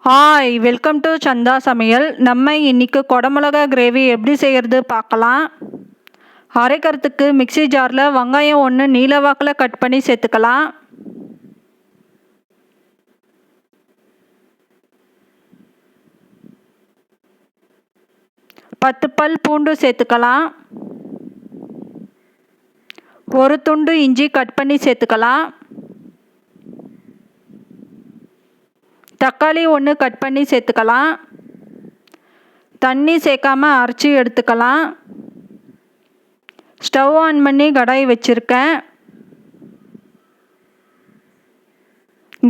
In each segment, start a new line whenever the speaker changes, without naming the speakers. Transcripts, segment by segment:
Hi, welcome to சந்தா சமையல். நம்ம இன்னைக்கு குடமிளகா கிரேவி எப்படி செய்கிறது பார்க்கலாம். அரைக்கிறதுக்கு மிக்ஸி ஜாரில் வெங்காயம் ஒன்று நீல வாக்கில் கட் பண்ணி சேர்த்துக்கலாம். பத்து பல் பூண்டு சேர்த்துக்கலாம். ஒரு துண்டு இஞ்சி கட் பண்ணி சேர்த்துக்கலாம். தக்காளி ஒன்று கட் பண்ணி சேர்த்துக்கலாம். தண்ணி சேர்க்காம அரைச்சி எடுத்துக்கலாம். ஸ்டவ் ஆன் பண்ணி கடாய் வச்சுருக்கேன்.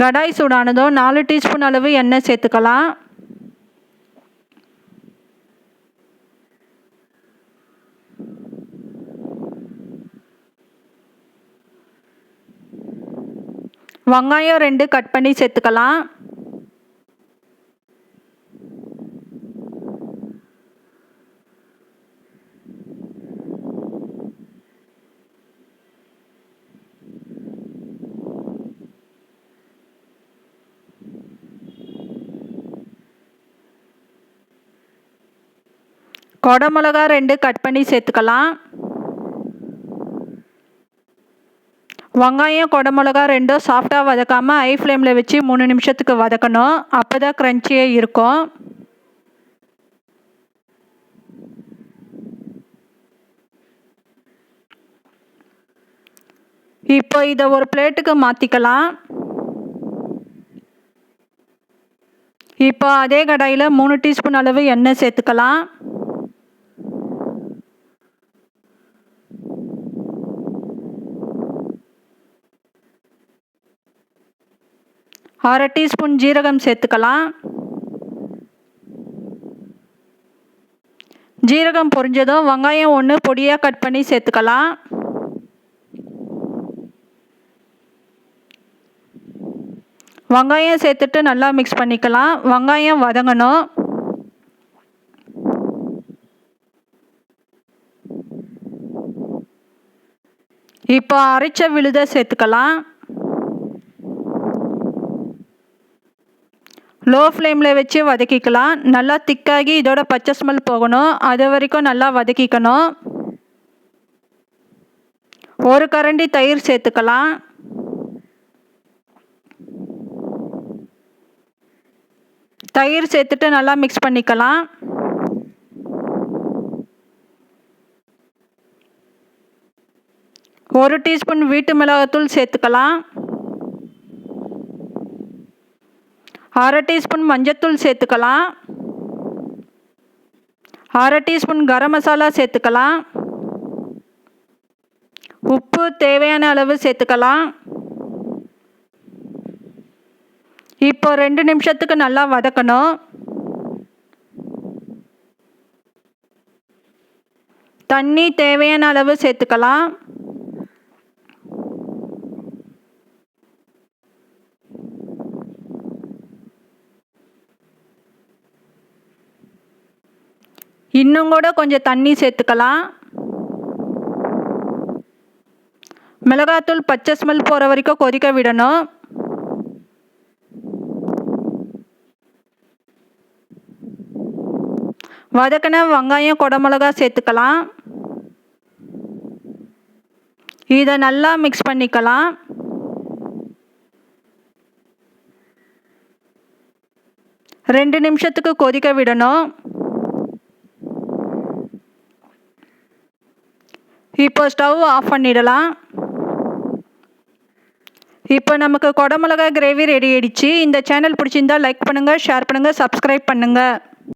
கடாய் சூடானதும் 4 டீஸ்பூன் அளவு எண்ணெய் சேர்த்துக்கலாம். வெங்காயம் 2 கட் பண்ணி சேர்த்துக்கலாம். குடமிளகா 2 கட் பண்ணி சேர்த்துக்கலாம். வெங்காயம் குடமிளகா 2 சாஃப்டாக வதக்காமல் ஹை ஃப்ளேமில் வச்சு 3 நிமிஷத்துக்கு வதக்கணும். அப்போ தான் க்ரன்ச்சியாக இருக்கும். இப்போ இதை ஒரு பிளேட்டுக்கு மாற்றிக்கலாம். இப்போ அதே கடாயில் 3 டீஸ்பூன் அளவு எண்ணெய் சேர்த்துக்கலாம். அரை டீஸ்பூன் ஜீரகம் சேர்த்துக்கலாம். ஜீரகம் பொரிஞ்சதும் வெங்காயம் ஒன்று பொடியாக கட் பண்ணி சேர்த்துக்கலாம். வெங்காயம் சேர்த்துட்டு நல்லா மிக்ஸ் பண்ணிக்கலாம். வெங்காயம் வதங்கணும். இப்போ அரைச்ச விழுதை சேர்த்துக்கலாம். லோ ஃப்ளேமில் வச்சு வதக்கிக்கலாம். நல்லா திக்காகி இதோட பச்சை ஸ்மெல் போகணும். அது வரைக்கும் நல்லா வதக்கிக்கணும். ஒரு கரண்டி தயிர் சேர்த்துக்கலாம். தயிர் சேர்த்துட்டு நல்லா மிக்ஸ் பண்ணிக்கலாம். ஒரு டீஸ்பூன் வீட்டு மிளகாத்தூள் சேர்த்துக்கலாம். அரை டீஸ்பூன் மஞ்சத்தூள் சேர்த்துக்கலாம். அரை டீஸ்பூன் கரம் மசாலா சேர்த்துக்கலாம். உப்பு தேவையான அளவு சேர்த்துக்கலாம். இப்போ 2 நிமிஷத்துக்கு நல்லா வதக்கணும். தண்ணி தேவையான அளவு சேர்த்துக்கலாம். இன்னும் கூட கொஞ்சம் தண்ணி சேர்த்துக்கலாம். மிளகாத்தூள் பச்சை ஸ்மெல் போகிற வரைக்கும் கொதிக்க விடணும். வதக்கின வெங்காயம் குடமிளகா சேர்த்துக்கலாம். இதை நல்லா மிக்ஸ் பண்ணிக்கலாம். ரெண்டு நிமிஷத்துக்கு கொதிக்க விடணும். இப்போ ஸ்டவ் ஆஃப் பண்ணிடலாம். இப்போ நமக்கு குடமிளகா கிரேவி ரெடி ஆயிடுச்சு. இந்த சேனல் பிடிச்சிருந்தா லைக் பண்ணுங்கள், ஷேர் பண்ணுங்கள், சப்ஸ்கிரைப் பண்ணுங்கள்.